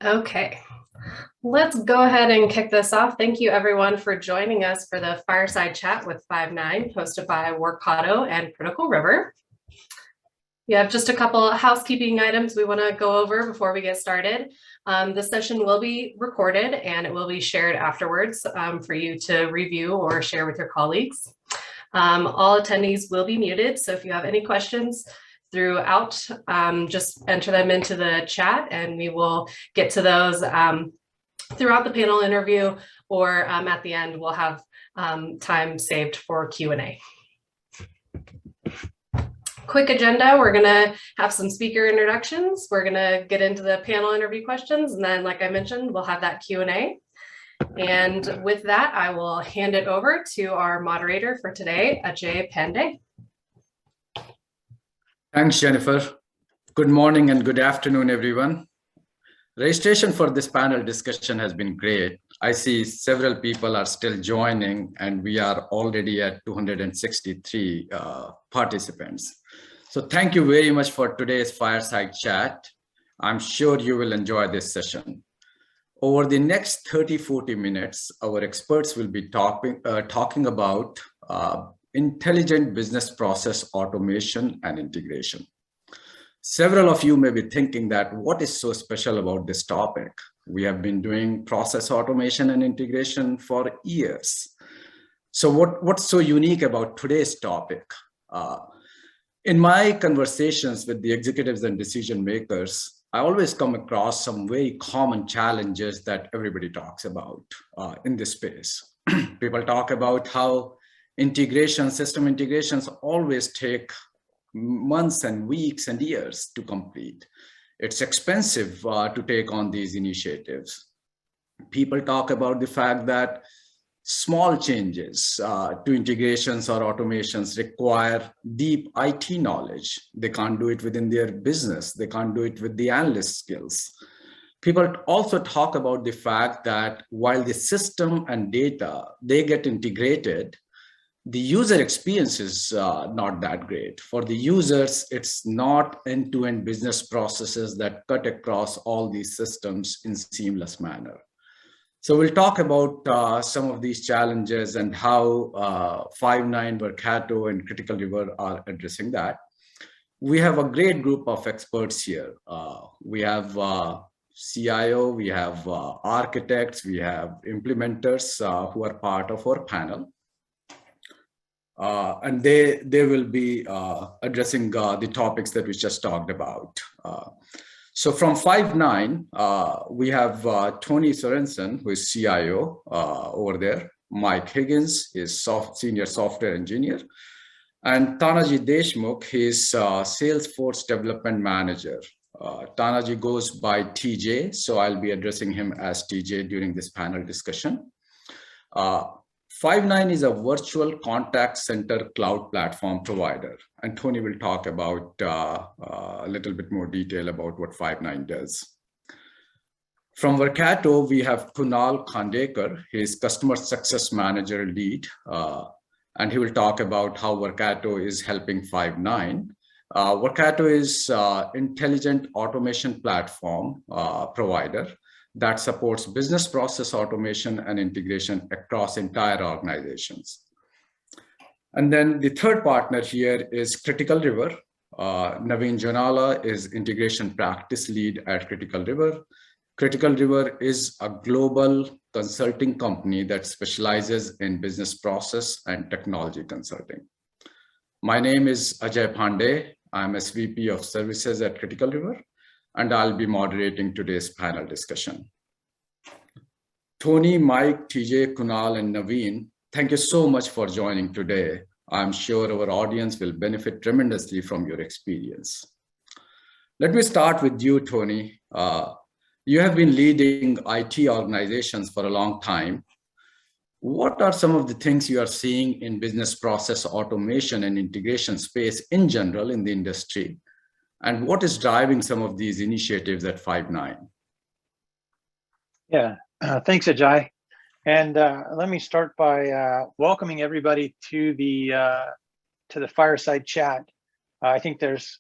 Okay, let's go ahead and kick this off. Thank you everyone for joining us for the Fireside Chat with Five9, hosted by Workato and CriticalRiver. We have just a couple of housekeeping items we want to go over before we get started. This session will be recorded and it will be shared afterwards for you to review or share with your colleagues. All attendees will be muted, so if you have any questions throughout, just enter them into the chat and we will get to those throughout the panel interview, or at the end we'll have time saved for Q&A. Quick agenda, we're gonna have some speaker introductions, we're gonna get into the panel interview questions, and then like I mentioned, we'll have that Q&A. And with that, I will hand it over to our moderator for today, Ajay Pandey. Thanks, Jennifer. Good morning and good afternoon, everyone. Registration for this panel discussion has been great. I see several people are still joining and we are already at 263 participants. So thank you very much for today's Fireside Chat. I'm sure you will enjoy this session. Over the next 30-40 minutes, our experts will be talking about intelligent business process automation and integration. Several of you may be thinking that what is so special about this topic? We have been doing process automation and integration for years. So what's so unique about today's topic? In my conversations with the executives and decision makers, I always come across some very common challenges that everybody talks about in this space. People talk about how system integrations always take months and weeks and years to complete. It's expensive to take on these initiatives. People talk about the fact that small changes to integrations or automations require deep IT knowledge. They can't do it within their business. They can't do it with the analyst skills. People also talk about the fact that while the system and data, they get integrated, the user experience is not that great. For the users, it's not end-to-end business processes that cut across all these systems in seamless manner. So we'll talk about some of these challenges and how Five9, Workato, and CriticalRiver are addressing that. We have a great group of experts here. We have CIO, we have architects, we have implementers who are part of our panel. And they will be addressing the topics that we just talked about. So from Five9, we have Tony Sorensen, who is CIO over there. Mike Higgins is senior software engineer. And Tanaji Deshmukh, he is Salesforce development manager. Tanaji goes by TJ, so I'll be addressing him as TJ during this panel discussion. Five9 is a virtual contact center cloud platform provider, and Tony will talk about a little bit more detail about what Five9 does. From Workato, we have Kunal Khandekar. He is customer success manager lead, and he will talk about how Workato is helping Five9. Workato is intelligent automation platform provider that supports business process automation and integration across entire organizations. And then the third partner here is CriticalRiver. Naveen Jonala is integration practice lead at CriticalRiver. CriticalRiver is a global consulting company that specializes in business process and technology consulting. My name is Ajay Pandey. I'm SVP of Services at CriticalRiver, and I'll be moderating today's panel discussion. Tony, Mike, TJ, Kunal, and Naveen, thank you so much for joining today. I'm sure our audience will benefit tremendously from your experience. Let me start with you, Tony. You have been leading IT organizations for a long time. What are some of the things you are seeing in business process automation and integration space in general in the industry? And what is driving some of these initiatives at Five9? Yeah, thanks, Ajay. And let me start by welcoming everybody to the Fireside Chat. I think there's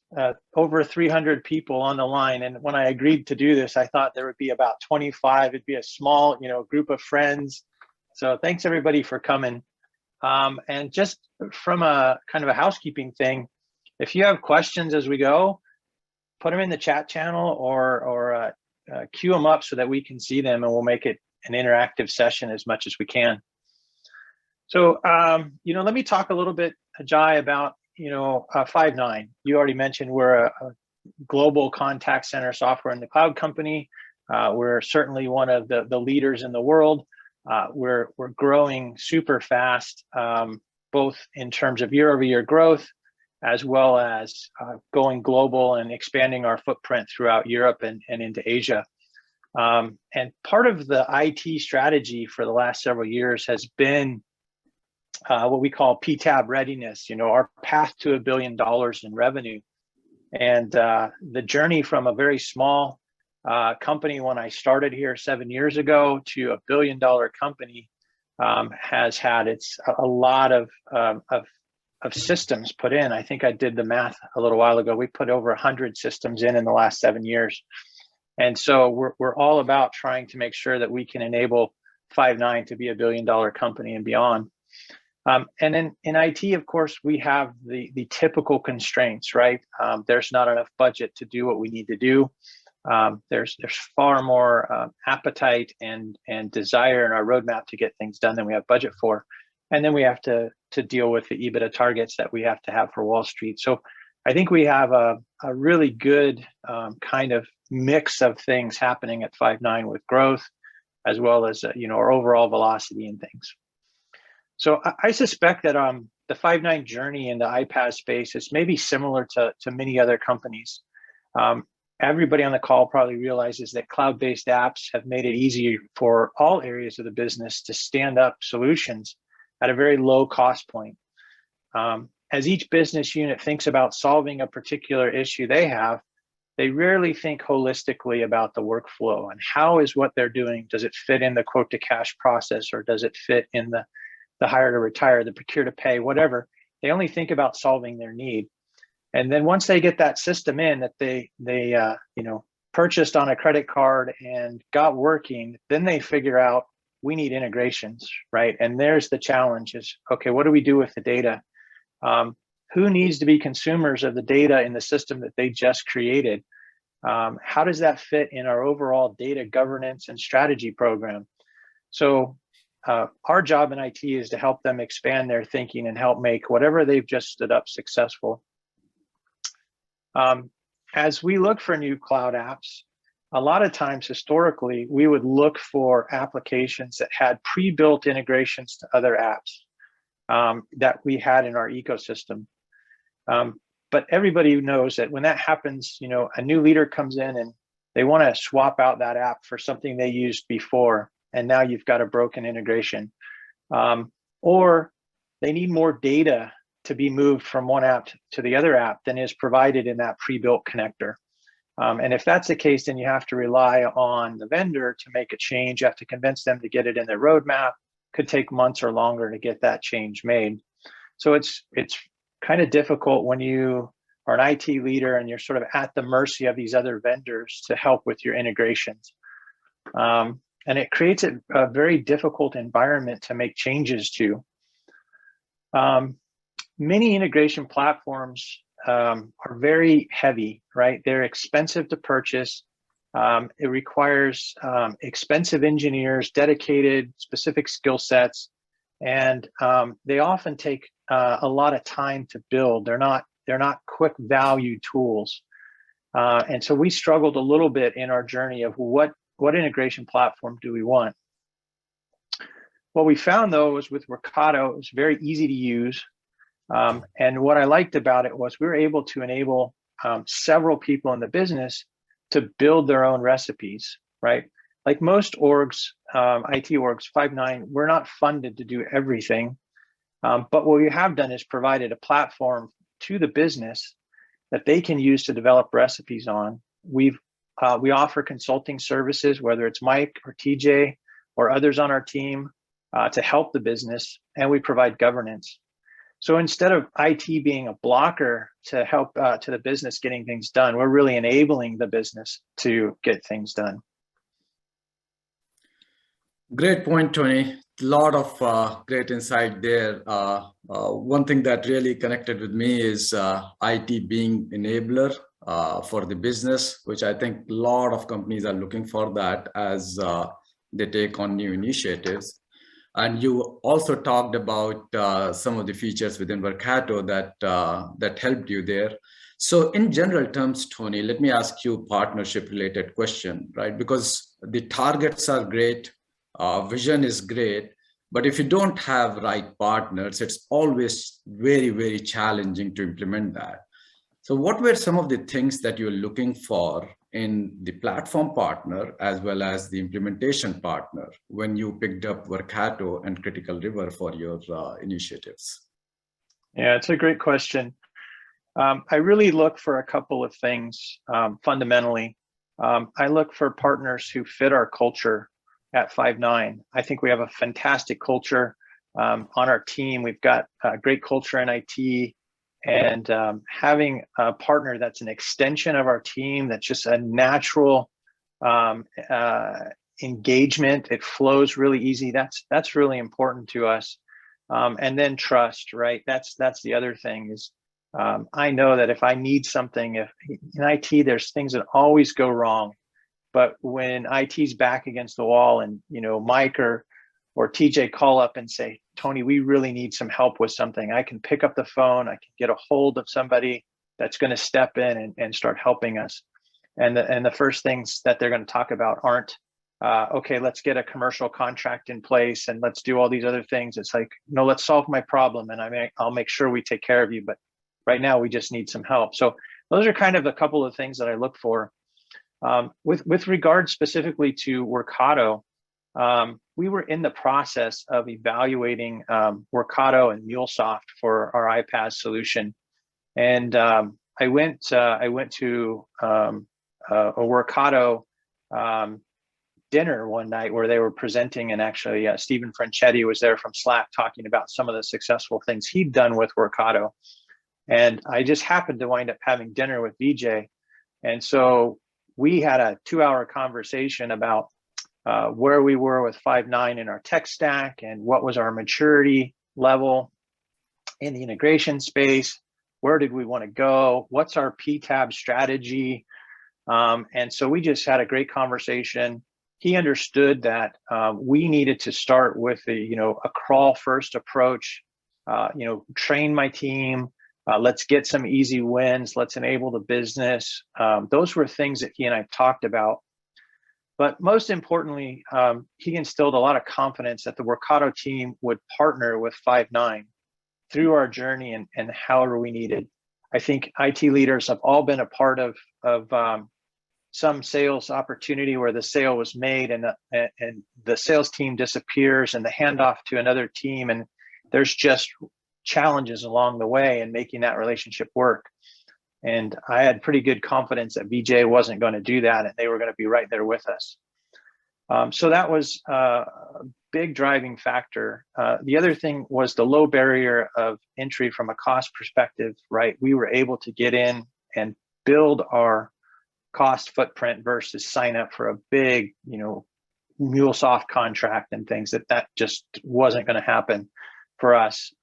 over 300 people on the line. And when I agreed to do this, I thought there would be about 25. It'd be a small, group of friends. So thanks everybody for coming. And just from a kind of a housekeeping thing, if you have questions as we go, put them in the chat channel or queue them up so that we can see them, and we'll make it an interactive session as much as we can. So, let me talk a little bit, Ajay, about, Five9. You already mentioned we're a global contact center software in the cloud company. We're certainly one of the leaders in the world. We're growing super fast, both in terms of year-over-year growth, as well as going global and expanding our footprint throughout Europe and into Asia. And part of the IT strategy for the last several years has been what we call PTAB readiness, our path to $1 billion in revenue. And the journey from a very small company when I started here 7 years ago to a $1 billion company has had a lot of systems put in. I think I did the math a little while ago. We put over 100 systems in the last 7 years. And so we're all about trying to make sure that we can enable Five9 to be $1 billion company and beyond. And then in IT, of course, we have the typical constraints, right? There's not enough budget to do what we need to do. There's far more appetite and desire in our roadmap to get things done than we have budget for. And then we have to deal with the EBITDA targets that we have to have for Wall Street. So I think we have a really good kind of mix of things happening at Five9 with growth, as well as our overall velocity and things. So I suspect that the Five9 journey in the iPaaS space is maybe similar to many other companies. Everybody on the call probably realizes that cloud-based apps have made it easier for all areas of the business to stand up solutions at a very low cost point. As each business unit thinks about solving a particular issue they rarely think holistically about the workflow and how is what they're doing. Does it fit in the quote to cash process, or does it fit in the hire to retire, the procure to pay, whatever? They only think about solving their need. And then once they get that system in that they purchased on a credit card and got working, then they figure out we need integrations, right? And there's the challenge is, okay, what do we do with the data? Who needs to be consumers of the data in the system that they just created? How does that fit in our overall data governance and strategy program? So our job in IT is to help them expand their thinking and help make whatever they've just stood up successful. As we look for new cloud apps, a lot of times historically, we would look for applications that had pre-built integrations to other apps that we had in our ecosystem. But everybody knows that when that happens, a new leader comes in and they want to swap out that app for something they used before, and now you've got a broken integration. Or they need more data to be moved from one app to the other app than is provided in that pre-built connector. And if that's the case, then you have to rely on the vendor to make a change. You have to convince them to get it in their roadmap. Could take months or longer to get that change made. So it's kind of difficult when you are an IT leader and you're sort of at the mercy of these other vendors to help with your integrations. And it creates a very difficult environment to make changes to. Many integration platforms are very heavy, right? They're expensive to purchase. It requires expensive engineers, dedicated, specific skill sets, and they often take a lot of time to build. They're not quick value tools, and so we struggled a little bit in our journey of what integration platform do we want. What we found though was with Workato, it was very easy to use. And what I liked about it was we were able to enable several people in the business to build their own recipes, right? Like most orgs, IT orgs, Five9, we're not funded to do everything. But what we have done is provided a platform to the business that they can use to develop recipes on. We offer consulting services, whether it's Mike or TJ or others on our team to help the business, and we provide governance. So instead of IT being a blocker to help to the business getting things done, we're really enabling the business to get things done. Great point, Tony. A lot of great insight there. One thing that really connected with me is IT being enabler for the business, which I think a lot of companies are looking for that as they take on new initiatives. And you also talked about some of the features within Workato that helped you there. So in general terms, Tony, let me ask you a partnership related question, right? Because the targets are great, vision is great, but if you don't have right partners, it's always very, very challenging to implement that. So what were some of the things that you're looking for in the platform partner as well as the implementation partner when you picked up Workato and CriticalRiver for your initiatives? Yeah, it's a great question. I really look for a couple of things fundamentally. I look for partners who fit our culture at Five9. I think we have a fantastic culture on our team. We've got a great culture in IT, and having a partner that's an extension of our team, that's just a natural engagement. It flows really easy. That's really important to us. And then trust, right? That's the other thing is I know that if I need something, if in IT, there's things that always go wrong. But when IT's back against the wall and, you know, Mike or TJ call up and say, Tony, we really need some help with something, I can pick up the phone, I can get a hold of somebody that's going to step in and start helping us. And the first things that they're going to talk about aren't, okay, let's get a commercial contract in place and let's do all these other things. It's like, no, let's solve my problem and I'll make sure we take care of you. But right now we just need some help. So those are kind of a couple of things that I look for. With regard specifically to Workato, we were in the process of evaluating Workato and MuleSoft for our iPaaS solution, and I went to a Workato dinner one night where they were presenting, and actually Stephen Franchetti was there from Slack talking about some of the successful things he'd done with Workato, and I just happened to wind up having dinner with VJ, and so we had a 2-hour conversation about where we were with Five9 in our tech stack and what was our maturity level in the integration space, where did we want to go, what's our PTAB strategy, and so we just had a great conversation. He understood that we needed to start with a crawl first approach, train my team, let's get some easy wins, let's enable the business. Those were things that he and I talked about. But most importantly, he instilled a lot of confidence that the Workato team would partner with Five9 through our journey and however we needed. I think IT leaders have all been a part of some sales opportunity where the sale was made and the sales team disappears and the handoff to another team, and there's just challenges along the way in making that relationship work. And I had pretty good confidence that VJ wasn't going to do that and they were going to be right there with us. So that was a big driving factor. The other thing was the low barrier of entry from a cost perspective, right? We were able to get in and build our cost footprint versus sign up for a big, MuleSoft contract and things that just wasn't going to happen for us.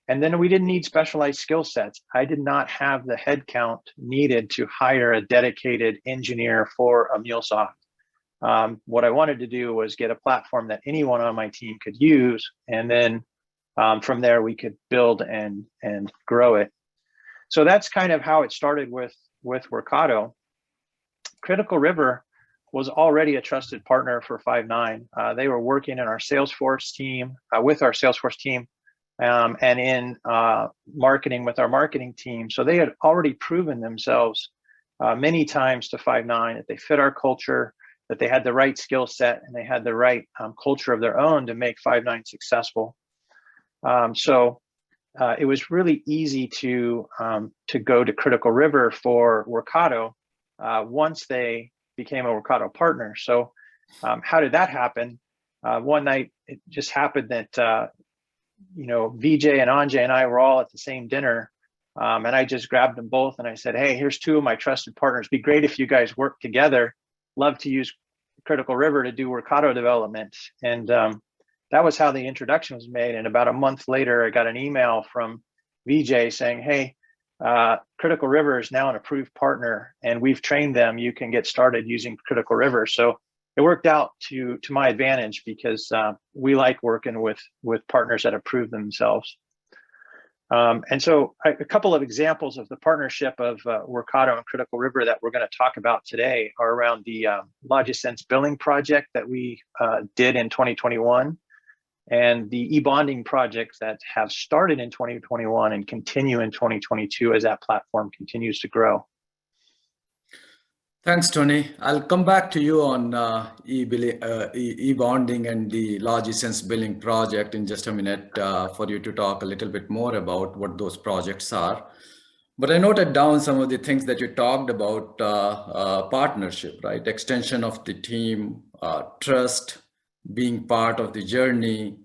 And then we didn't need specialized skill sets. I did not have the headcount needed to hire a dedicated engineer for a MuleSoft. What I wanted to do was get a platform that anyone on my team could use, and then from there we could build and grow it. So that's kind of how it started with Workato. CriticalRiver was already a trusted partner for Five9. They were working in our Salesforce team, with our Salesforce team, and in marketing with our marketing team. So they had already proven themselves many times to Five9 that they fit our culture, that they had the right skill set, and they had the right culture of their own to make Five9 successful. So it was really easy to go to CriticalRiver for Workato once they became a Workato partner. So how did that happen? One night, it just happened that Vijay and Anjay and I were all at the same dinner. And I just grabbed them both and I said, hey, here's two of my trusted partners. Be great if you guys work together. Love to use CriticalRiver to do Workato development. And that was how the introduction was made. And about a month later, I got an email from Vijay saying, hey, CriticalRiver is now an approved partner and we've trained them. You can get started using CriticalRiver. So it worked out to my advantage because we like working with partners that approve themselves. And so a couple of examples of the partnership of Workato and CriticalRiver that we're going to talk about today are around the Logisense billing project that we did in 2021 and the Ebonding projects that have started in 2021 and continue in 2022 as that platform continues to grow. Thanks, Tony. I'll come back to you on e-bonding and the Logisense billing project in just a minute for you to talk a little bit more about what those projects are. But I noted down some of the things that you talked about, partnership, right? Extension of the team, trust, being part of the journey,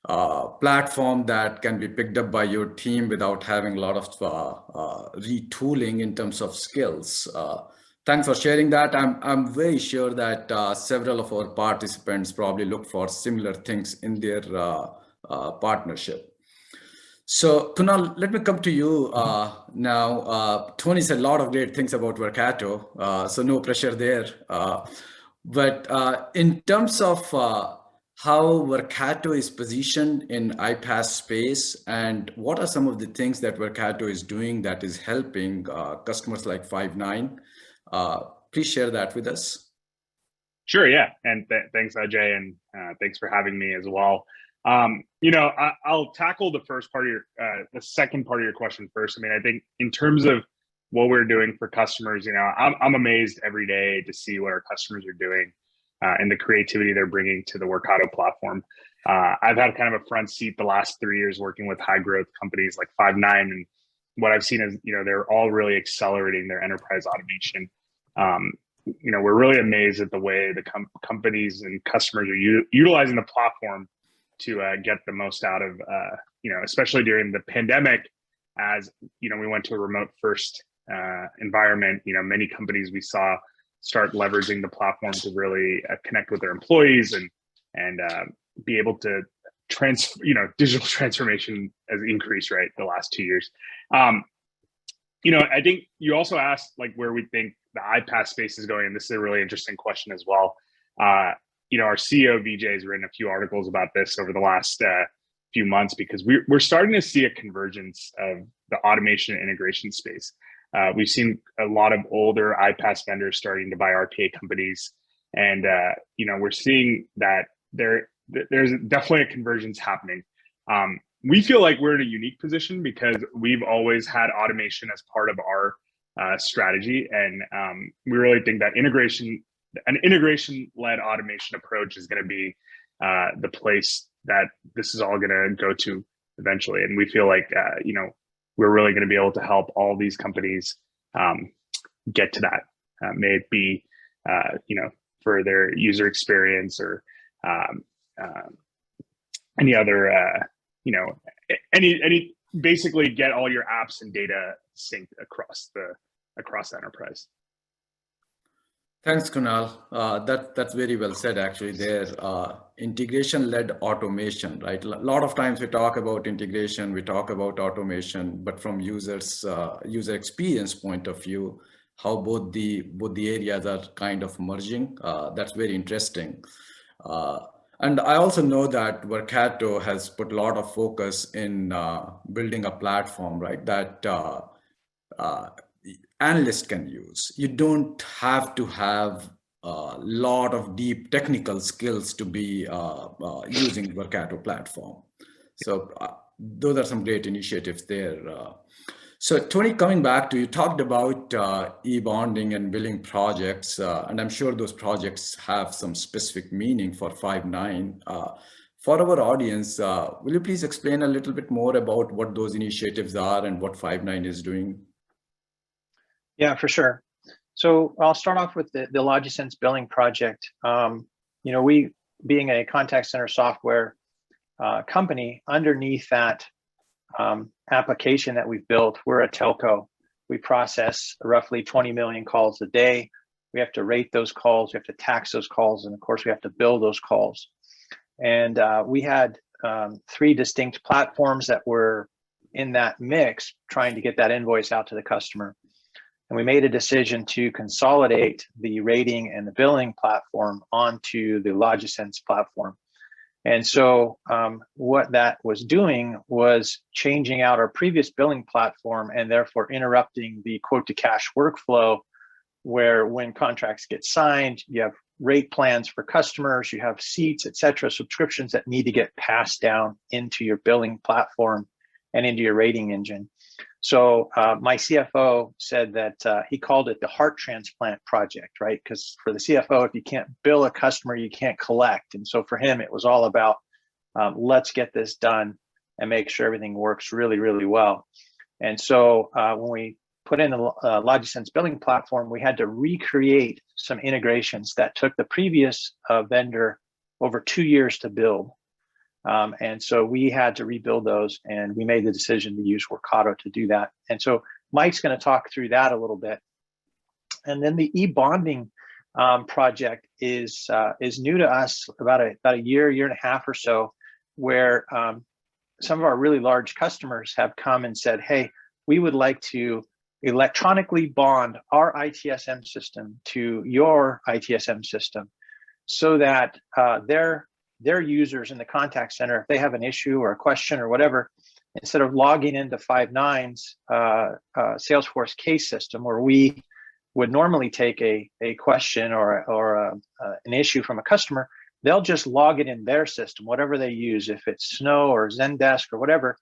platform that can be picked up by your team without having a lot of retooling in terms of skills. Thanks for sharing that. I'm very sure that several of our participants probably look for similar things in their partnership. So Kunal, let me come to you now. Tony said a lot of great things about Workato, so no pressure there. But in terms of how Workato is positioned in iPaaS space, and what are some of the things that Workato is doing that is helping customers like Five9? Please share that with us. Sure, yeah, and thanks, Ajay, and thanks for having me as well. I'll tackle the first part of the second part of your question first. I mean, I think in terms of what we're doing for customers, I'm amazed every day to see what our customers are doing and the creativity they're bringing to the Workato platform. I've had kind of a front seat the last 3 years working with high growth companies like Five9, and what I've seen is, they're all really accelerating their enterprise automation. We're really amazed at the way the companies and customers are utilizing the platform to get the most out of, especially during the pandemic, as we went to a remote first environment. Many companies we saw start leveraging the platform to really connect with their employees and be able to digital transformation has increased, right, the last 2 years. I think you also asked like where we think the iPaaS space is going, and this is a really interesting question as well. Our CEO Vijay has written a few articles about this over the last few months because we're starting to see a convergence of the automation and integration space. We've seen a lot of older iPaaS vendors starting to buy RPA companies, and we're seeing that there's definitely a convergence happening. We feel like we're in a unique position because we've always had automation as part of our strategy, and we really think that an integration-led automation approach is going to be the place that this is all going to go to eventually. And we feel like we're really going to be able to help all these companies get to that. May it be for their user experience or any other any basically get all your apps and data synced across the enterprise. Thanks, Kunal. That's very well said, actually. There, integration-led automation, right? A lot of times we talk about integration, we talk about automation, but from user experience point of view, how both the areas are kind of merging. That's very interesting. And I also know that Workato has put a lot of focus in building a platform, right, that analysts can use. You don't have to have a lot of deep technical skills to be using Workato platform. So those are some great initiatives there. So Tony, coming back to you, talked about e-bonding and billing projects, and I'm sure those projects have some specific meaning for Five9. For our audience, will you please explain a little bit more about what those initiatives are and what Five9 is doing? Yeah, for sure. So I'll start off with the Logisense billing project. We, being a contact center software, company, underneath that application that we've built, we're a telco. We process roughly 20 million calls a day. We have to rate those calls, we have to tax those calls, and of course we have to bill those calls. And we had 3 distinct platforms that were in that mix, trying to get that invoice out to the customer. And we made a decision to consolidate the rating and the billing platform onto the LogiSense platform. And so what that was doing was changing out our previous billing platform, and therefore interrupting the quote to cash workflow, where when contracts get signed, you have rate plans for customers, you have seats, et cetera, subscriptions that need to get passed down into your billing platform and into your rating engine. So my CFO said that he called it the heart transplant project, right? Because for the CFO, if you can't bill a customer, you can't collect. And so for him, it was all about let's get this done and make sure everything works really, really well. And so when we put in the LogiSense billing platform, we had to recreate some integrations that took the previous vendor over 2 years to build. And so we had to rebuild those, and we made the decision to use Workato to do that. And so Mike's going to talk through that a little bit. And then the Ebonding project is new to us, about a year and a half or so, where some of our really large customers have come and said, hey, we would like to electronically bond our ITSM system to your ITSM system, so that their users in the contact center, if they have an issue or a question or whatever, instead of logging into Five9's Salesforce case system, where we would normally take a question or an issue from a customer, they'll just log it in their system, whatever they use. If it's Snow or Zendesk or whatever,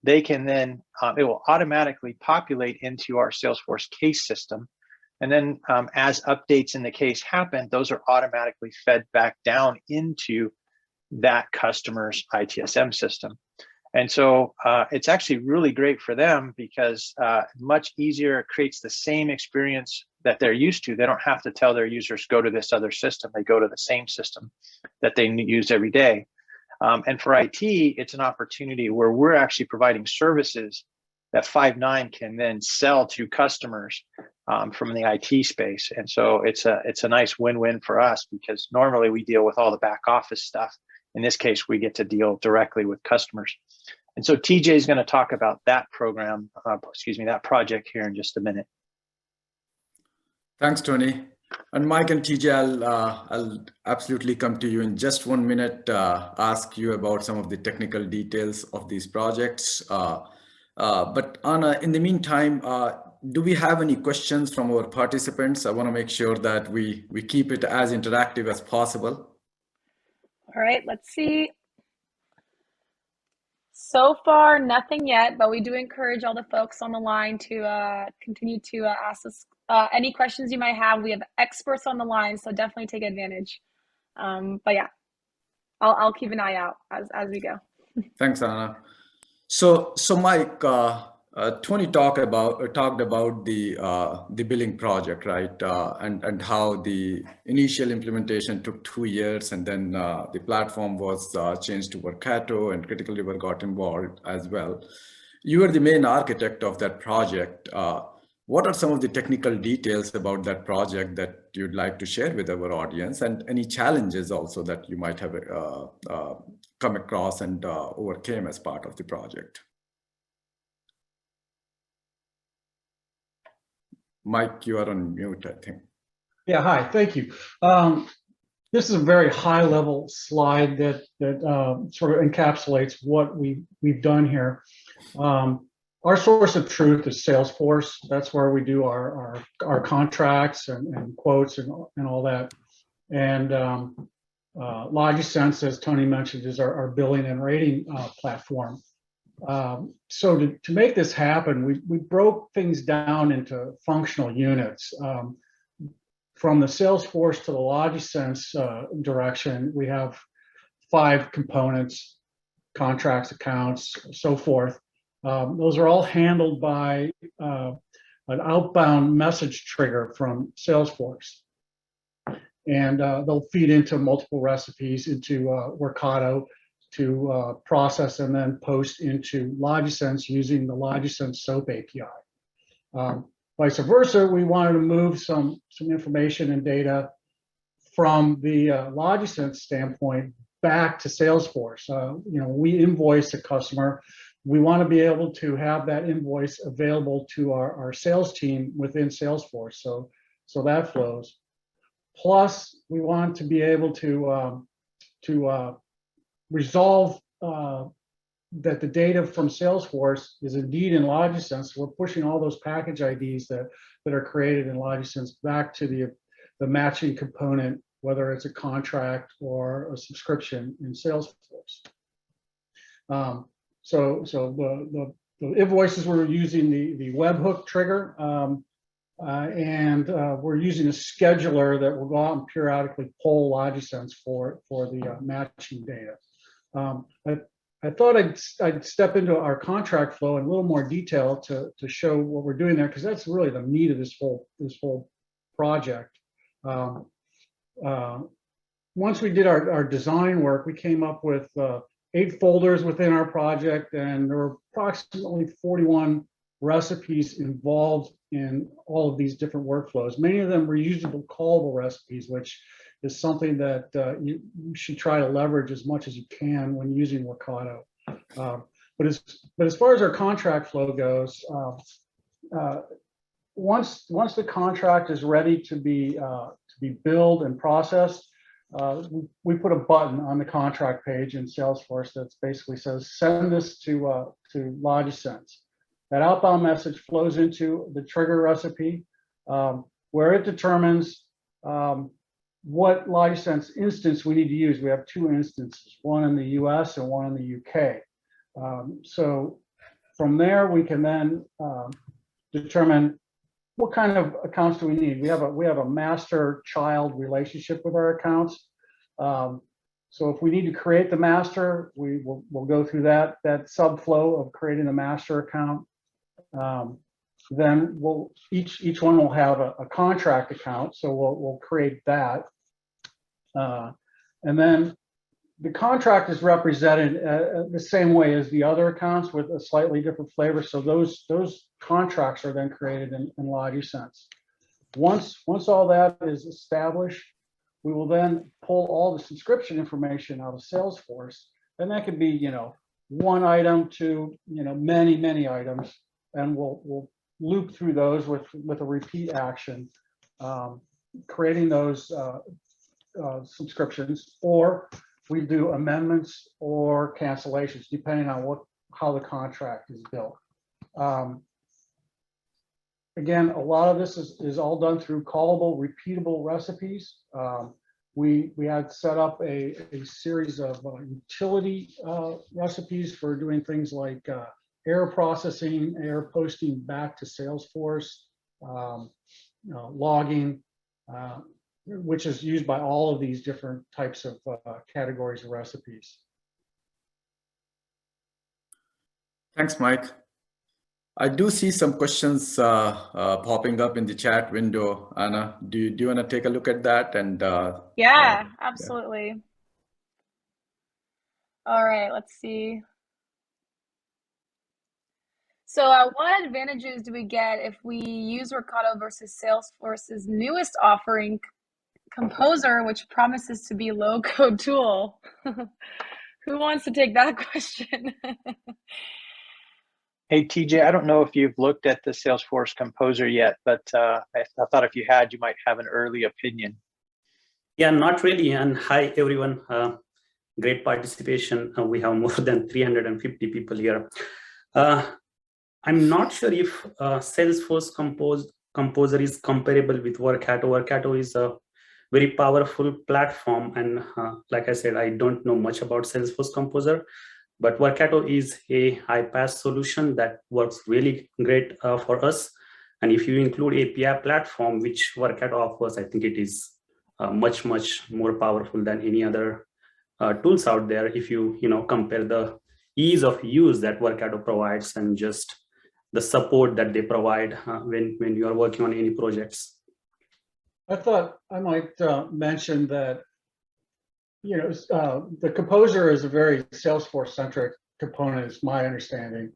they can then, it will automatically populate into our Salesforce case system. And then as updates in the case happen, those are automatically fed back down into that customer's ITSM system. And so it's actually really great for them, because much easier, it creates the same experience that they're used to. They don't have to tell their users, go to this other system. They go to the same system that they use every day. And for IT, it's an opportunity where we're actually providing services that Five9 can then sell to customers from the IT space. And so it's a nice win-win for us, because normally we deal with all the back office stuff. In this case, we get to deal directly with customers. And so TJ is going to talk about that program, that project here in just a minute. Thanks, Tony. And Mike and TJ, I'll absolutely come to you in just 1 minute, ask you about some of the technical details of these projects. But Anna, in the meantime, do we have any questions from our participants? I want to make sure that we keep it as interactive as possible. All right, let's see. So far, nothing yet, but we do encourage all the folks on the line to continue to ask us any questions you might have. We have experts on the line, so definitely take advantage. But yeah, I'll keep an eye out as we go. Thanks, Anna. So Mike, Tony talked about the billing project, right? And how the initial implementation took 2 years, and then the platform was changed to Workato, and CriticalRiver got involved as well. You are the main architect of that project. What are some of the technical details about that project that you'd like to share with our audience, and any challenges also that you might have come across and overcame as part of the project? Mike, you are on mute, I think. Yeah, hi, thank you. This is a very high-level slide that sort of encapsulates what we've done here. Our source of truth is Salesforce. That's where we do our contracts and quotes and all that. And LogiSense, as Tony mentioned, is our billing and rating platform. So to make this happen, we broke things down into functional units. From the Salesforce to the LogiSense direction, we have 5 components: contracts, accounts, so forth. Those are all handled by an outbound message trigger from Salesforce. And they'll feed into multiple recipes into Workato process and then post into Logisense using the Logisense SOAP API. Vice versa, we wanted to move some information and data from the Logisense standpoint back to Salesforce. We invoice a customer. We want to be able to have that invoice available to our sales team within Salesforce. So that flows. Plus, we want to be able to resolve that the data from Salesforce is indeed in Logisense. We're pushing all those package IDs that are created in Logisense back to the matching component, whether it's a contract or a subscription in Salesforce. So the invoices, we're using the webhook trigger, and we're using a scheduler that will go out and periodically poll Logisense for the matching data. I thought I'd step into our contract flow in a little more detail to show what we're doing there, because that's really the meat of this whole project. Once we did our design work, we came up with 8 folders within our project, and there were approximately 41 recipes involved in all of these different workflows. Many of them were usable callable recipes, which is something that you should try to leverage as much as you can when using Workato. But as far as our contract flow goes, once the contract is ready to be billed and processed, we put a button on the contract page in Salesforce that basically says, send this to Logisense. That outbound message flows into the trigger recipe, where it determines what Logisense instance we need to use. We have 2 instances, one in the US and one in the UK. So from there, we can then determine what kind of accounts do we need. We have a master-child relationship with our accounts. So if we need to create the master, we'll go through that subflow of creating a master account. Then each one will have a contract account, so we'll create that. And then the contract is represented the same way as the other accounts with a slightly different flavor. So those contracts are then created in Logisense. Once all that is established, we will then pull all the subscription information out of Salesforce, and that could be one item to many items, and we'll loop through those with a repeat action, creating those subscriptions, or we do amendments or cancellations depending on how the contract is built. Again, a lot of this is all done through callable, repeatable recipes. We had set up a series of utility recipes for doing things like error processing, error posting back to Salesforce, logging, which is used by all of these different types of categories of recipes. Thanks, Mike. I do see some questions popping up in the chat window. Anna, do you want to take a look at that? And yeah, absolutely. Yeah. All right, let's see. So what advantages do we get if we use Workato versus Salesforce's newest offering, Composer, which promises to be a low-code tool? Who wants to take that question? Hey, TJ, I don't know if you've looked at the Salesforce Composer yet, but I thought if you had, you might have an early opinion. Yeah, not really. And hi, everyone. Great participation. We have more than 350 people here. I'm not sure if Salesforce Composer is comparable with Workato. Workato is a very powerful platform. And like I said, I don't know much about Salesforce Composer. But Workato is a high-pass solution that works really great for us. And if you include API platform, which Workato offers, I think it is much more powerful than any other tools out there. If you compare the ease of use that Workato provides and just the support that they provide when you are working on any projects. I thought I might mention that the Composer is a very Salesforce-centric component, is my understanding.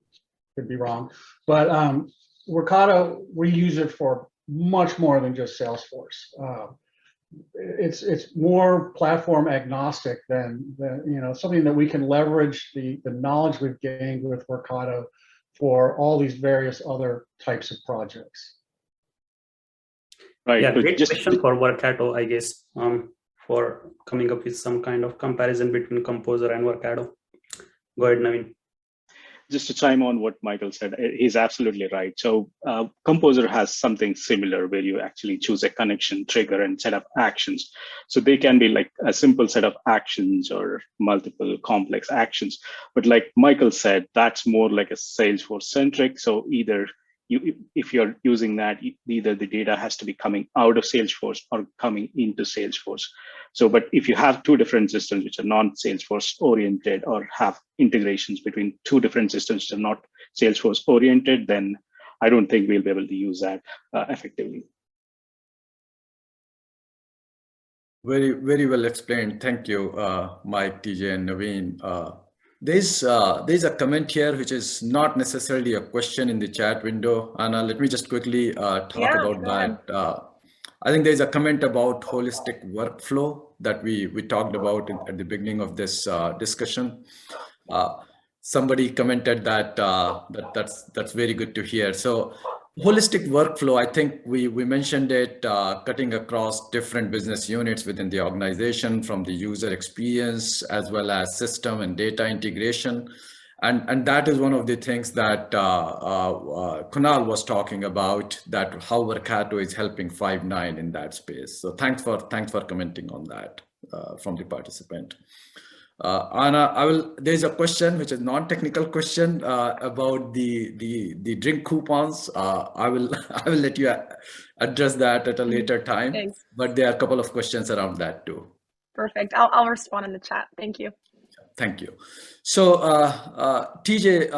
Could be wrong, but Workato, we use it for much more than just Salesforce. It's more platform agnostic than something that we can leverage the knowledge we've gained with Workato for all these various other types of projects. Right. Yeah, great question for Workato, I guess, for coming up with some kind of comparison between Composer and Workato. Go ahead, Naveen. Just to chime on what Michael said, he's absolutely right. So Composer has something similar where you actually choose a connection, trigger, and set up actions. So they can be like a simple set of actions or multiple complex actions. But like Michael said, that's more like a Salesforce centric. So either if you're using that, either the data has to be coming out of Salesforce or coming into Salesforce. So, but if you have two different systems which are non-Salesforce oriented or have integrations between two different systems which are not Salesforce oriented, then I don't think we'll be able to use that effectively. Very, very well explained. Thank you, Mike, TJ, and Naveen. There's a comment here which is not necessarily a question in the chat window. Anna, let me just quickly talk about that. I think there's a comment about holistic workflow that we talked about at the beginning of this discussion. Somebody commented that that's very good to hear. So holistic workflow, I think we mentioned it, cutting across different business units within the organization, from the user experience as well as system and data integration. And that is one of the things that Kunal was talking about, that how Workato is helping Five9 in that space. So thanks for commenting on that from the participant. Anna, there's a question which is non-technical question about the drink coupons. I will let you address that at a later time. Thanks. But there are a couple of questions around that too. Perfect. I'll respond in the chat. Thank you. Thank you. So TJ,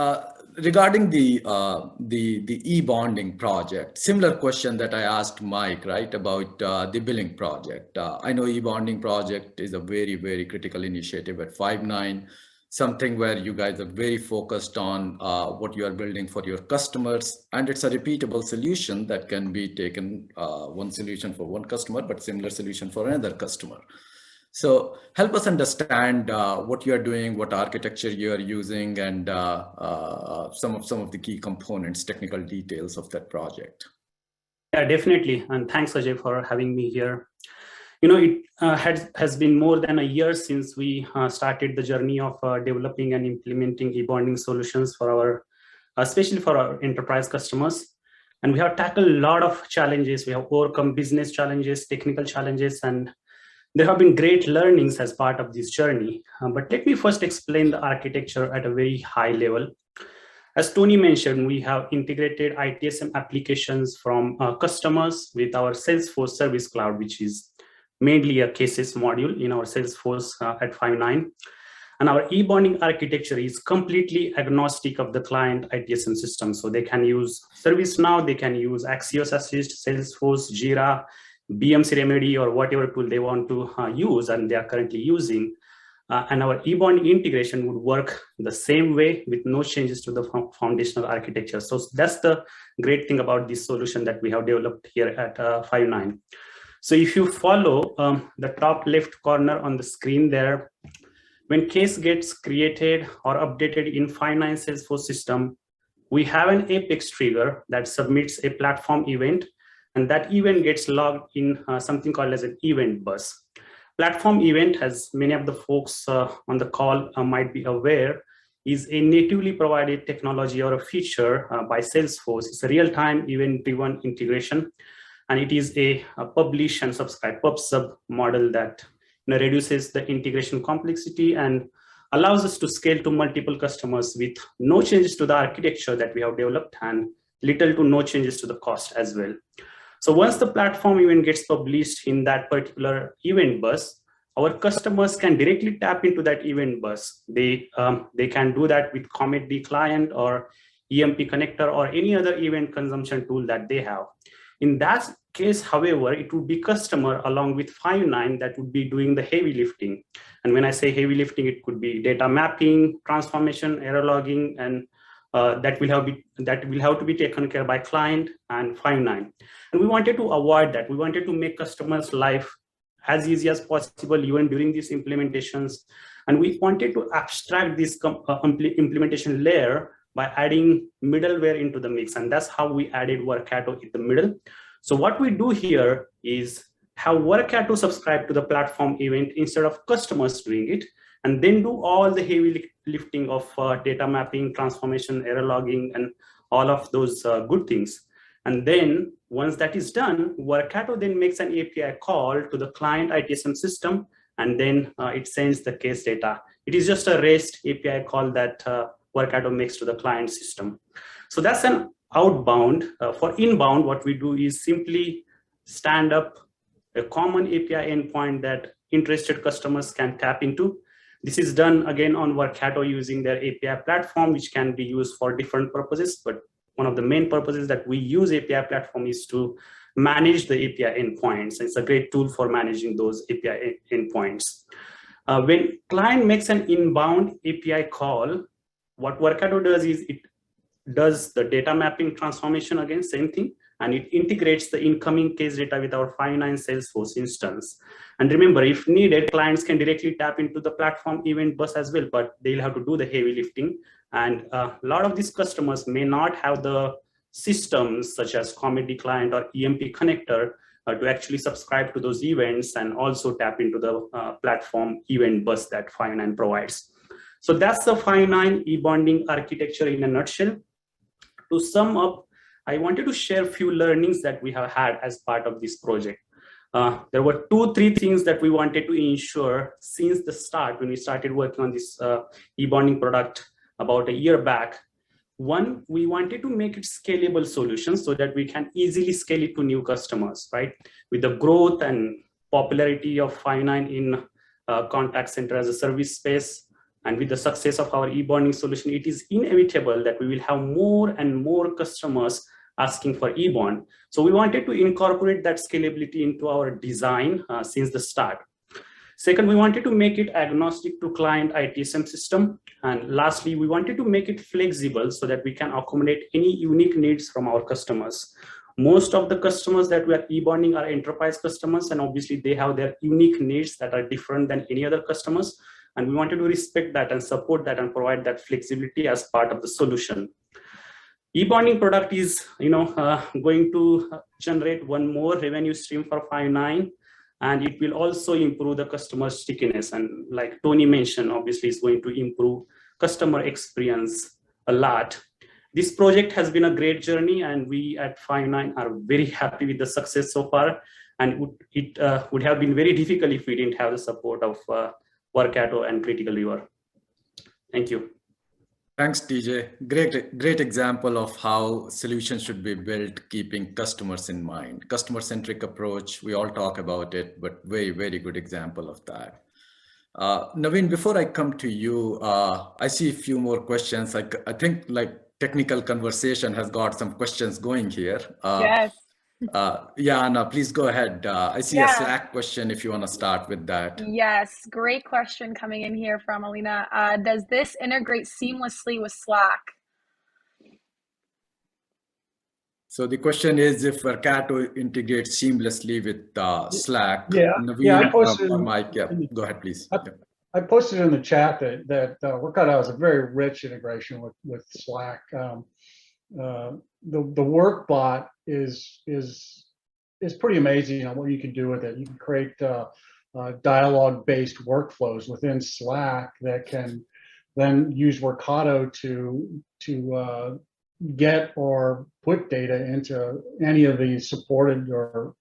regarding the Ebonding project, similar question that I asked Mike, right, about the billing project. I know Ebonding project is a very, very critical initiative at Five9, something where you guys are very focused on what you are building for your customers, and it's a repeatable solution that can be taken, one solution for one customer, but similar solution for another customer. So help us understand what you are doing, what architecture you are using, and some of the key components, technical details of that project. Yeah, definitely. And thanks, Ajay, for having me here. You know, it has been more than a year since we started the journey of developing and implementing Ebonding solutions for our, especially for our enterprise customers. And we have tackled a lot of challenges. We have overcome business challenges, technical challenges, and there have been great learnings as part of this journey. But let me first explain the architecture at a very high level. As Tony mentioned, we have integrated ITSM applications from customers with our Salesforce Service Cloud, which is mainly a cases module in our Salesforce at Five9. And our Ebonding architecture is completely agnostic of the client ITSM system. So they can use ServiceNow, they can use Axios Assist, Salesforce, Jira, BMC Remedy, or whatever tool they want to use and they are currently using. And our Ebonding integration would work the same way with no changes to the foundational architecture. So that's the great thing about this solution that we have developed here at Five9. So if you follow the top left corner on the screen there, when case gets created or updated in Five9 Salesforce system, we have an Apex trigger that submits a platform event, and that event gets logged in something called as an event bus. Platform event, as many of the folks on the call might be aware, is a natively provided technology or a feature by Salesforce. It's a real-time event-driven integration, and it is a publish and subscribe pub/sub model that reduces the integration complexity and allows us to scale to multiple customers with no changes to the architecture that we have developed and little to no changes to the cost as well. So once the platform event gets published in that particular event bus, our customers can directly tap into that event bus. They can do that with CometD client or EMP connector or any other event consumption tool that they have. In that case, however, it would be customer along with Five9 that would be doing the heavy lifting. And when I say heavy lifting, it could be data mapping, transformation, error logging, and that will have to be taken care by client and Five9. And we wanted to avoid that. We wanted to make customers' life as easy as possible, even during these implementations. And we wanted to abstract this implementation layer by adding middleware into the mix. And that's how we added Workato in the middle. So what we do here is have Workato subscribe to the platform event instead of customers doing it, and then do all the heavy lifting of data mapping, transformation, error logging, and all of those good things. And then once that is done, Workato then makes an API call to the client ITSM system, and then it sends the case data. It is just a REST API call that Workato makes to the client system. So that's an outbound. For inbound, what we do is simply stand up a common API endpoint that interested customers can tap into. This is done again on Workato using their API platform, which can be used for different purposes. But one of the main purposes that we use API platform is to manage the API endpoints. It's a great tool for managing those API endpoints. When client makes an inbound API call, what Workato does is it does the data mapping transformation, again, same thing, and it integrates the incoming case data with our Five9 Salesforce instance. And remember, if needed, clients can directly tap into the platform event bus as well, but they'll have to do the heavy lifting. And a lot of these customers may not have the systems such as Comedy Client or EMP connector to actually subscribe to those events and also tap into the platform event bus that Five9 provides. So that's the Five9 Ebonding architecture in a nutshell. To sum up, I wanted to share a few learnings that we have had as part of this project. There were 2-3 things that we wanted to ensure since the start when we started working on this Ebonding product about a year back. One, we wanted to make it scalable solutions so that we can easily scale it to new customers, right? With the growth and popularity of Five9 in contact center as a service space, and with the success of our Ebonding solution, it is inevitable that we will have more and more customers asking for Ebond. So we wanted to incorporate that scalability into our design since the start. Second, we wanted to make it agnostic to client ITSM system. And lastly, we wanted to make it flexible so that we can accommodate any unique needs from our customers. Most of the customers that we are Ebonding are enterprise customers, and obviously they have their unique needs that are different than any other customers. And we wanted to respect that and support that and provide that flexibility as part of the solution. Ebonding product is, going to generate one more revenue stream for Five9, and it will also improve the customer stickiness. And like Tony mentioned, obviously it's going to improve customer experience a lot. This project has been a great journey, and we at Five9 are very happy with the success so far. And it would have been very difficult if we didn't have the support of Workato and CriticalRiver. Thank you. Thanks, TJ. Great example of how solutions should be built, keeping customers in mind. Customer-centric approach, we all talk about it, but very, very good example of that. Naveen, before I come to you, I see a few more questions. I think like technical conversation has got some questions going here. Yes. Yeah, Anna, please go ahead. I see a Yeah. Slack question if you want to start with that. Yes, great question coming in here from Alina. Does this integrate seamlessly with Slack? So the question is if Workato integrates seamlessly with Slack. Yeah, Naveen, I posted or Mike, go ahead, pleplease. I posted in the chat that Workato has a very rich integration with Slack. The work bot is pretty amazing on what you can do with it. You can create dialogue-based workflows within Slack that can then use Workato to get or put data into any of the supported or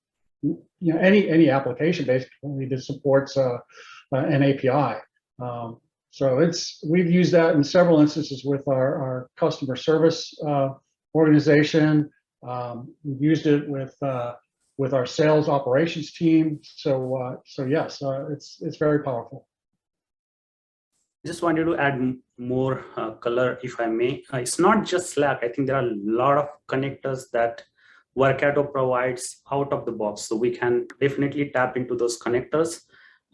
any application basically that supports an API. So we've used that in several instances with our customer service organization. We've used it with our sales operations team. So yes, it's very powerful. Just wanted to add more color, if I may. It's not just Slack. I think there are a lot of connectors that Workato provides out of the box. So we can definitely tap into those connectors.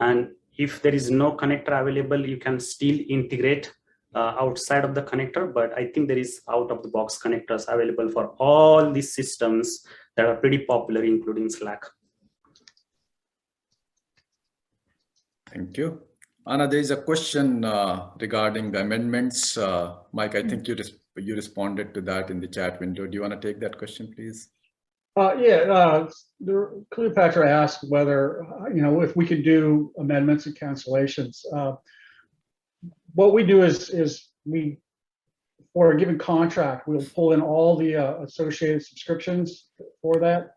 And if there is no connector available, you can still integrate outside of the connector, but I think there is out-of-the-box connectors available for all these systems that are pretty popular, including Slack. Thank you. Anna, there is a question regarding the amendments. Mike, I think you responded to that in the chat window. Do you want to take that question, please? Cleopatra asked whether, if we could do amendments and cancellations. What we do is we, for a given contract, we'll pull in all the associated subscriptions for that.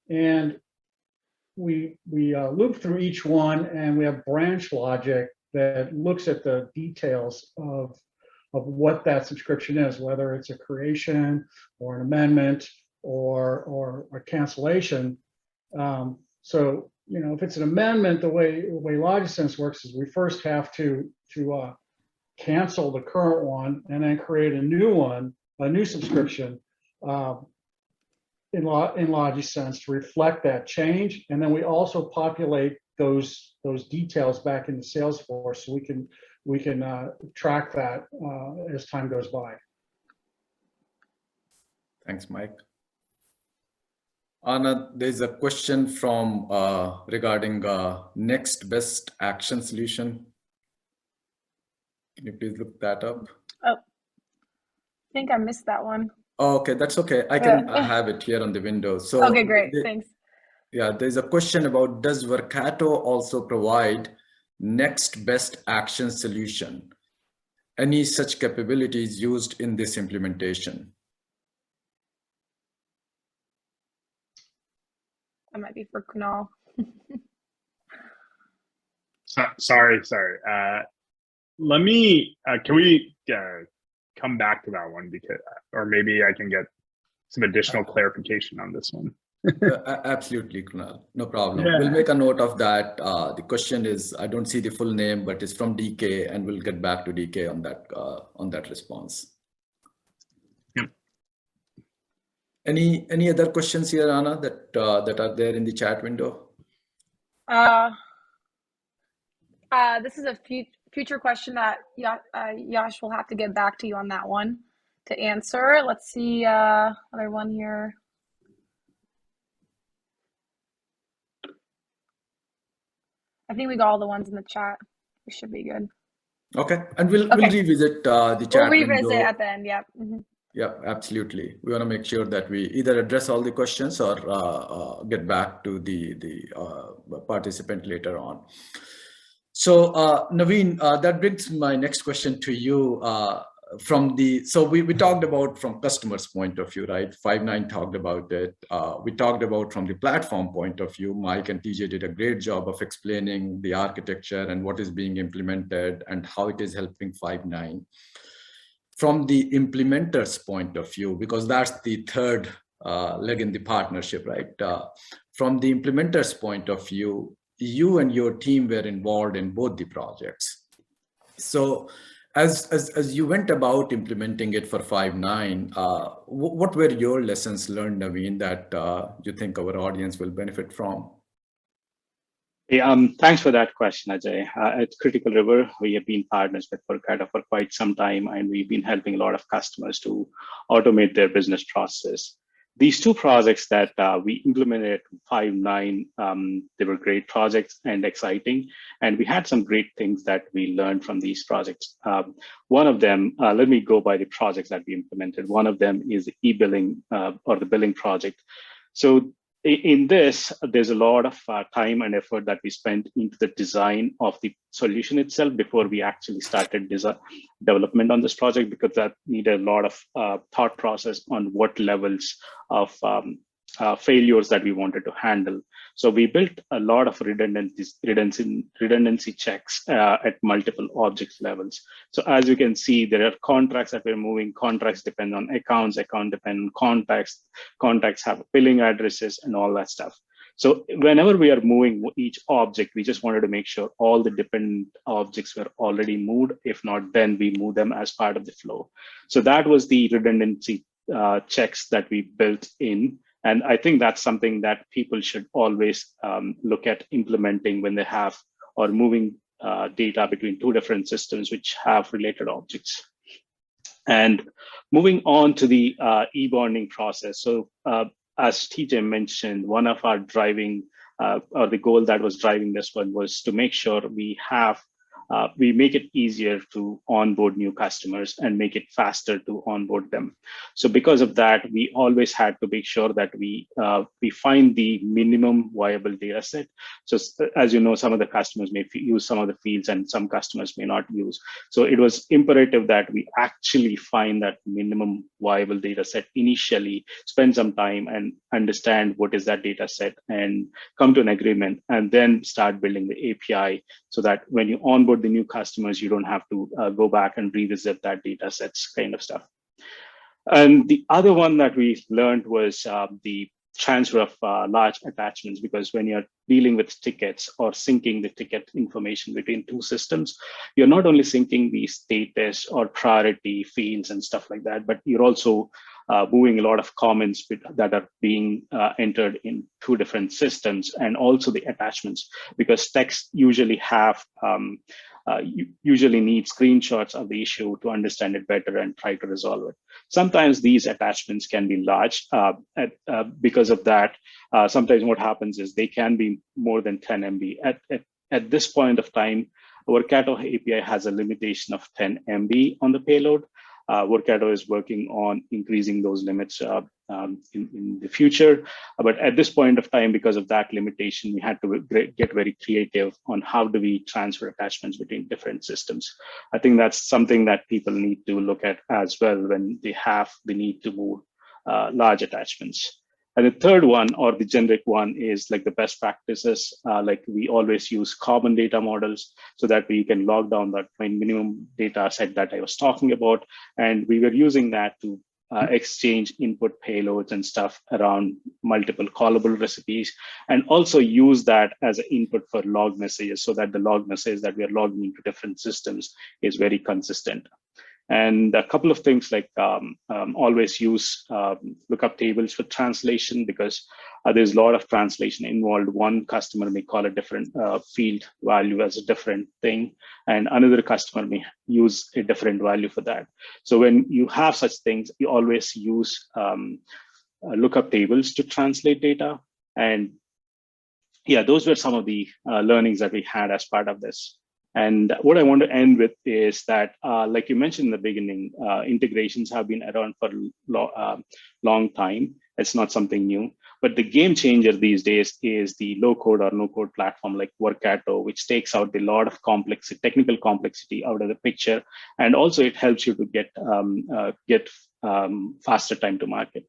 And we loop through each one, and we have branch logic that looks at the details of what that subscription is, whether it's a creation or an amendment or a cancellation. So, if it's an amendment, the way LogicSense works is we first have to cancel the current one and then create a new one, a new subscription in LogicSense to reflect that change. And then we also populate those details back into Salesforce, so we can track that as time goes by. Thanks, Mike. Anna, there's a question from regarding next best action solution. Can you please look that up? Oh, I think I missed that one. Oh, okay, that's okay. I can have it here on the window. So okay, great, thanks. Yeah, there's a question about, does Workato also provide next best action solution? Any such capabilities used in this implementation? That might be for Kunal. Sorry. Let me, can we come back to that one, because, or maybe I can get some additional clarification on this one. Absolutely, Kunal. No problem. Yeah. We'll make a note of that. The question is, I don't see the full name, but it's from DK, and we'll get back to DK on that response. Yep. Any other questions here, Anna, that are there in the chat window? This is a future question that Yash will have to get back to you on that one to answer. Let's see, other one here. I think we got all the ones in the chat. We should be good. Okay, and we'll revisit the chat We'll revisit window. at the end, yeah. Mm-hmm. Yeah, absolutely. We want to make sure that we either address all the questions or get back to the participant later on. So Naveen, that brings my next question to you. So we talked about from customers' point of view, right? Five9 talked about it. We talked about from the platform point of view. Mike and TJ did a great job of explaining the architecture and what is being implemented and how it is helping Five9. From the implementer's point of view, because that's the third leg in the partnership, right? From the implementer's point of view, you and your team were involved in both the projects. So as you went about implementing it for Five9, what were your lessons learned, Naveen, that you think our audience will benefit from? Yeah, thanks for that question, Ajay. At CriticalRiver, we have been partners with Workato for quite some time, and we've been helping a lot of customers to automate their business process. These two projects that we implemented at Five9, they were great projects and exciting, and we had some great things that we learned from these projects. One of them, let me go by the projects that we implemented. One of them is the e-billing or the billing project. So in this, there's a lot of time and effort that we spent into the design of the solution itself before we actually started development on this project, because that needed a lot of thought process on what levels of failures that we wanted to handle. So we built a lot of redundancy checks at multiple object levels. So as you can see, there are contracts that we're moving. Contracts depend on accounts, account depend on contacts, contacts have billing addresses and all that stuff. So whenever we are moving each object, we just wanted to make sure all the dependent objects were already moved. If not, then we move them as part of the flow. So that was the redundancy checks that we built in. And I think that's something that people should always look at implementing when they have or moving data between two different systems which have related objects. And moving on to the ebonding process. So as TJ mentioned, one of our driving or the goal that was driving this one was to make sure we make it easier to onboard new customers and make it faster to onboard them. So because of that, we always had to make sure that we find the minimum viable data set. So as you know, some of the customers may use some of the fields and some customers may not use. So it was imperative that we actually find that minimum viable data set initially, spend some time and understand what is that data set and come to an agreement, and then start building the API so that when you onboard the new customers, you don't have to go back and revisit that data sets kind of stuff. And the other one that we learned was the transfer of large attachments, because when you're dealing with tickets or syncing the ticket information between two systems, you're not only syncing the status or priority fields and stuff like that, but you're also moving a lot of comments that are being entered in two different systems, and also the attachments, because text usually usually need screenshots of the issue to understand it better and try to resolve it. Sometimes these attachments can be large. Because of that, sometimes what happens is they can be more than 10 MB. At this point of time, Workato API has a limitation of 10 MB on the payload. Workato is working on increasing those limits in the future. But at this point of time, because of that limitation, we had to get very creative on how do we transfer attachments between different systems. I think that's something that people need to look at as well when they have the need to move large attachments. And the third one, or the generic one, is like the best practices. Like we always use common data models so that we can log down that minimum data set that I was talking about. And we were using that to exchange input payloads and stuff around multiple callable recipes, and also use that as an input for log messages so that the log message that we are logging into different systems is very consistent. And a couple of things like always use lookup tables for translation, because there's a lot of translation involved. One customer may call a different field value as a different thing, and another customer may use a different value for that. So when you have such things, you always use lookup tables to translate data. And yeah, those were some of the learnings that we had as part of this. And what I want to end with is that, like you mentioned in the beginning, integrations have been around for a long time. It's not something new. But the game changer these days is the low-code or no-code platform like Workato, which takes out a lot of technical complexity out of the picture. And also it helps you to get faster time to market.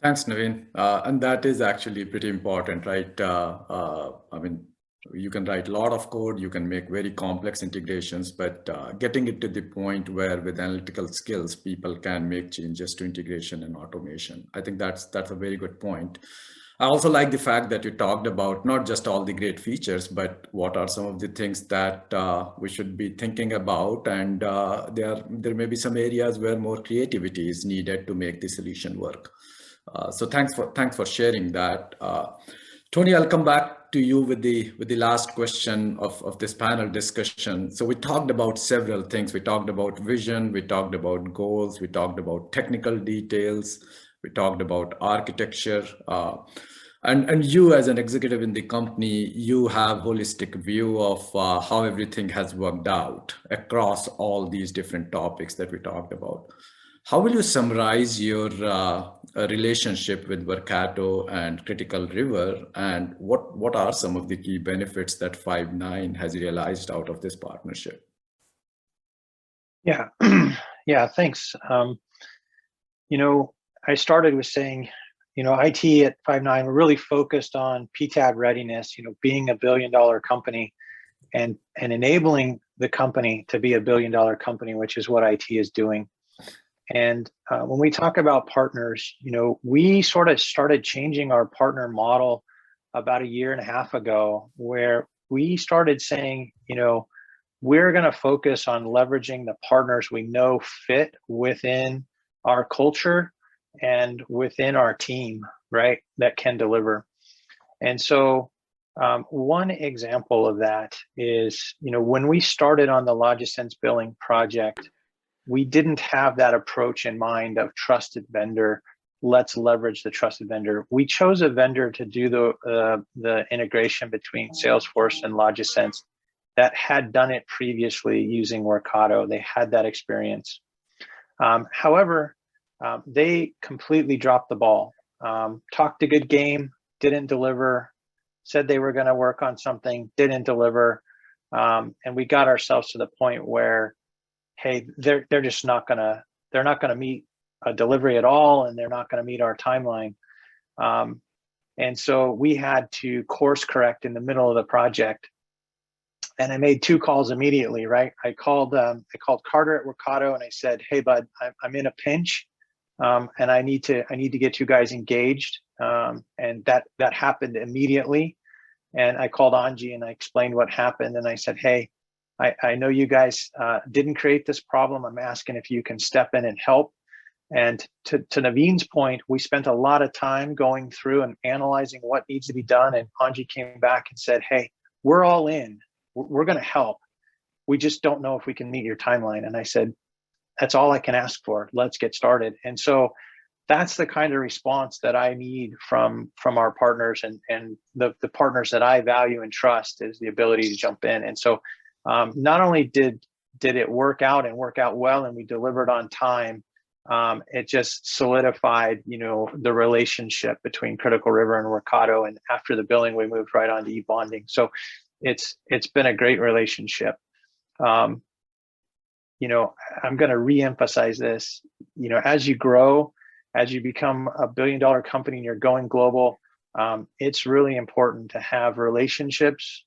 Thanks, Naveen. And that is actually pretty important, right? I mean, you can write a lot of code, you can make very complex integrations, but getting it to the point where with analytical skills, people can make changes to integration and automation. I think that's a very good point. I also like the fact that you talked about not just all the great features, but what are some of the things that we should be thinking about. And there may be some areas where more creativity is needed to make the solution work. So thanks for sharing that. Tony, I'll come back to you with the last question of this panel discussion. So we talked about several things. We talked about vision, we talked about goals, we talked about technical details, we talked about architecture. And you as an executive in the company, you have holistic view of how everything has worked out across all these different topics that we talked about. How will you summarize your relationship with Workato and CriticalRiver, and what are some of the key benefits that Five9 has realized out of this partnership? Yeah, yeah, thanks. You know, I started with saying, you know, IT at Five9, we're really focused on PTAB readiness, you know, being a billion-dollar company and enabling the company to be a billion-dollar company, which is what IT is doing. And when we talk about partners, you know, we sort of started changing our partner model about 1.5 years ago, where we started saying, you know, we're going to focus on leveraging the partners we know fit within our culture and within our team, right, that can deliver. And so One example of that is, when we started on the LogicSense billing project, we didn't have that approach in mind of trusted vendor. Let's leverage the trusted vendor. We chose a vendor to do the integration between Salesforce and LogicSense that had done it previously using Workato. They had that experience. However, they completely dropped the ball. Talked a good game, didn't deliver, said they were going to work on something, didn't deliver. And we got ourselves to the point where, hey, they're just not going to meet a delivery at all, and they're not going to meet our timeline. And so we had to course correct in the middle of the project. And I made 2 calls immediately, right? I called Carter at Workato and I said, hey, bud, I'm in a pinch, and I need to get you guys engaged. And that happened immediately. And I called Anji and I explained what happened. And I said, hey, I know you guys didn't create this problem. I'm asking if you can step in and help. And to Naveen's point, we spent a lot of time going through and analyzing what needs to be done. And Anji came back and said, hey, we're all in. We're going to help. We just don't know if we can meet your timeline. And I said, that's all I can ask for. Let's get started. And so that's the kind of response that I need from our partners, and the partners that I value and trust is the ability to jump in. And so not only did it work out and work out well, and we delivered on time, it just solidified, the relationship between CriticalRiver and Workato. And after the billing, we moved right on to Ebonding. So it's been a great relationship. I'm going to reemphasize this. As you grow, as you become a billion-dollar company and you're going global, it's really important to have relationships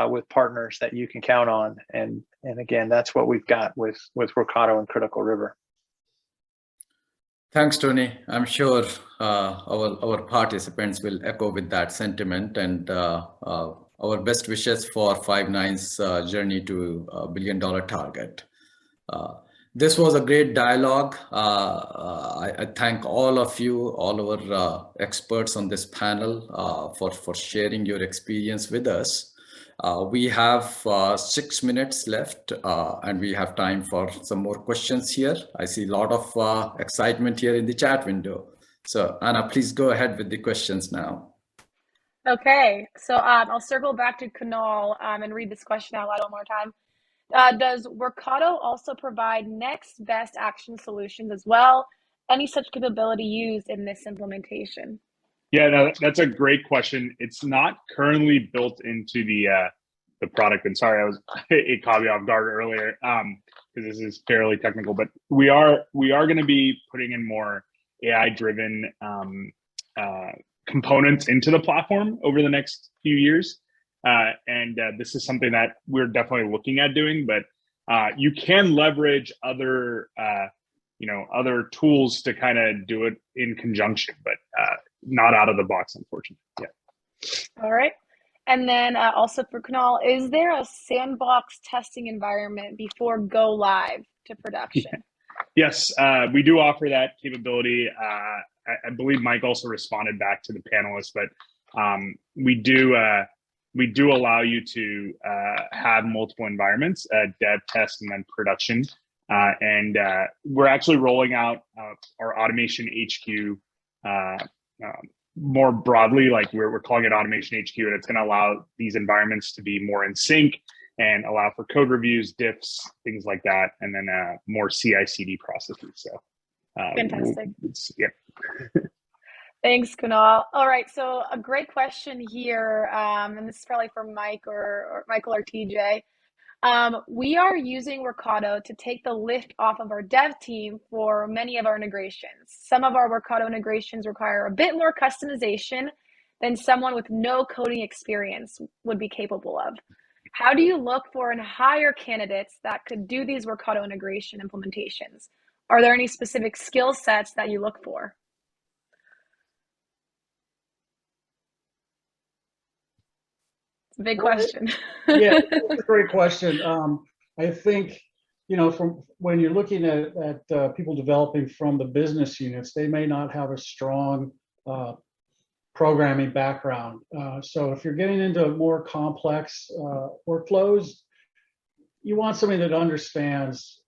with partners that you can count on. And again, that's what we've got with Workato and CriticalRiver. Thanks, Tony. I'm sure our participants will echo with that sentiment, and our best wishes for Five9's journey to a billion-dollar target. This was a great dialogue. I thank all of you, all our experts on this panel for sharing your experience with us. We have 6 minutes left, and we have time for some more questions here. I see a lot of excitement here in the chat window. So Anna, please go ahead with the questions now. Okay, so I'll circle back to Kunal and read this question out loud one more time. Does Workato also provide next best action solutions as well? Any such capability used in this implementation? Yeah, no, that's a great question. It's not currently built into the product. And sorry, it caught me off guard earlier because this is fairly technical. But we are going to be putting in more AI-driven components into the platform over the next few years. And this is something that we're definitely looking at doing. But you can leverage other tools to kind of do it in conjunction, but not out of the box, unfortunately. Yeah. All right. And then also for Kunal, is there a sandbox testing environment before go live to production? Yes, we do offer that capability. I believe Mike also responded back to the panelists, but we do allow you to have multiple environments, dev, test, and then production. And we're actually rolling out our automation HQ more broadly, like we're calling it automation HQ, and it's going to allow these environments to be more in sync and allow for code reviews, diffs, things like that, and then more CI/CD processes. So fantastic. Yeah. Thanks, Kunal. All right, so a great question here, and this is probably for Mike or Michael or TJ. We are using Workato to take the lift off of our dev team for many of our integrations. Some of our Workato integrations require a bit more customization than someone with no coding experience would be capable of. How do you look for and hire candidates that could do these Workato integration implementations? Are there any specific skill sets that you look for? It's a big question. Yeah, it's a great question. I think, from when you're looking at people developing from the business units, they may not have a strong programming background. So if you're getting into more complex workflows, you want somebody that understands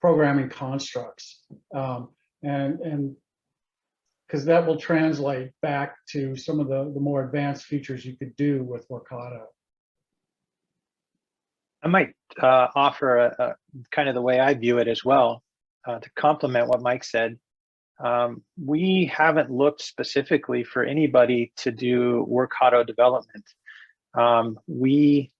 programming constructs, and because that will translate back to some of the more advanced features you could do with Workato. I might offer a kind of the way I view it as well, to complement what Mike said. We haven't looked specifically for anybody to do Workato development. We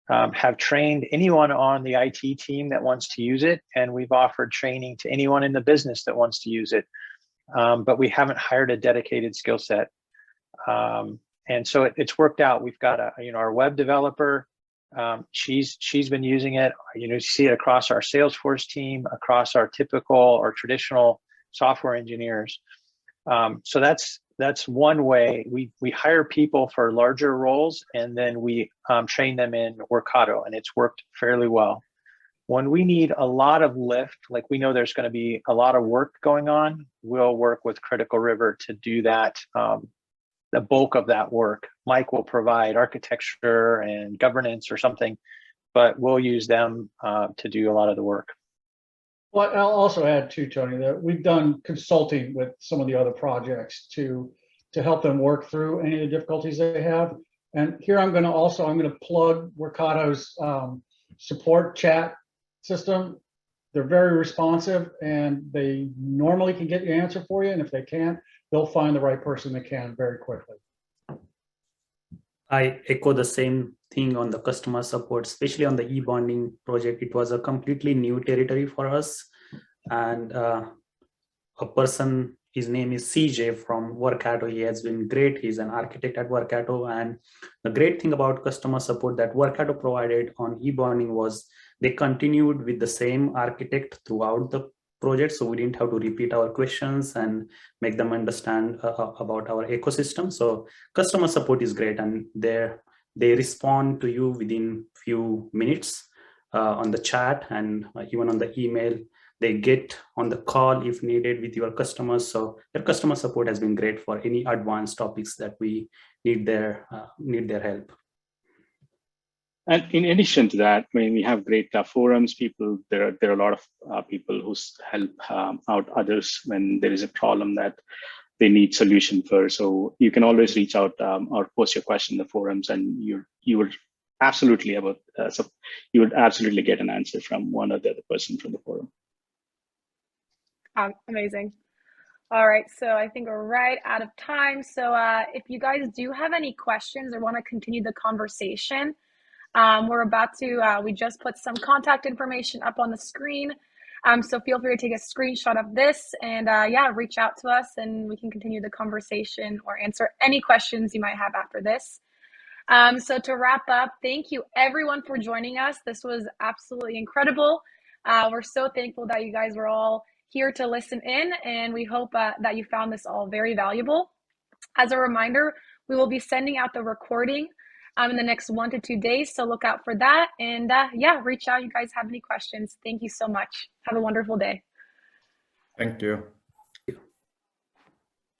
have trained anyone on the IT team that wants to use it, and we've offered training to anyone in the business that wants to use it. But we haven't hired a dedicated skill set. And so it's worked out. We've got our web developer. She's been using it. You see it across our Salesforce team, across our typical or traditional software engineers. So that's one way. We hire people for larger roles, and then we train them in Workato, and it's worked fairly well. When we need a lot of lift, like we know there's going to be a lot of work going on, we'll work with CriticalRiver to do that, the bulk of that work. Mike will provide architecture and governance or something, but we'll use them to do a lot of the work. Well, I'll also add too, Tony, that we've done consulting with some of the other projects to help them work through any of the difficulties they have. And here I'm going to plug Workato's support chat system. They're very responsive, and they normally can get the answer for you. And if they can't, they'll find the right person that can very quickly. I echo the same thing on the customer support, especially on the Ebonding project. It was a completely new territory for us. And a person, his name is CJ from Workato. He has been great. He's an architect at Workato. And the great thing about customer support that Workato provided on Ebonding was they continued with the same architect throughout the project. So we didn't have to repeat our questions and make them understand about our ecosystem. So customer support is great, and they respond to you within few minutes on the chat, and even on the email. They get on the call if needed with your customers. So their customer support has been great for any advanced topics that we need their help. And in addition to that, I mean, we have great forums. People, there are a lot of people who help out others when there is a problem that they need solution for. So you can always reach out or post your question in the forums, and you would absolutely get an answer from one or the other person from the forum. Amazing. All right, so I think we're right out of time. So if you guys do have any questions or want to continue the conversation, we're about to, we just put some contact information up on the screen. So feel free to take a screenshot of this and yeah, reach out to us and we can continue the conversation or answer any questions you might have after this. So to wrap up, thank you everyone for joining us. This was absolutely incredible. We're so thankful that you guys were all here to listen in, and we hope that you found this all very valuable. As a reminder, we will be sending out the recording in the next 1 to 2 days, so look out for that. And yeah, reach out if you guys have any questions. Thank you so much. Have a wonderful day. Thank you.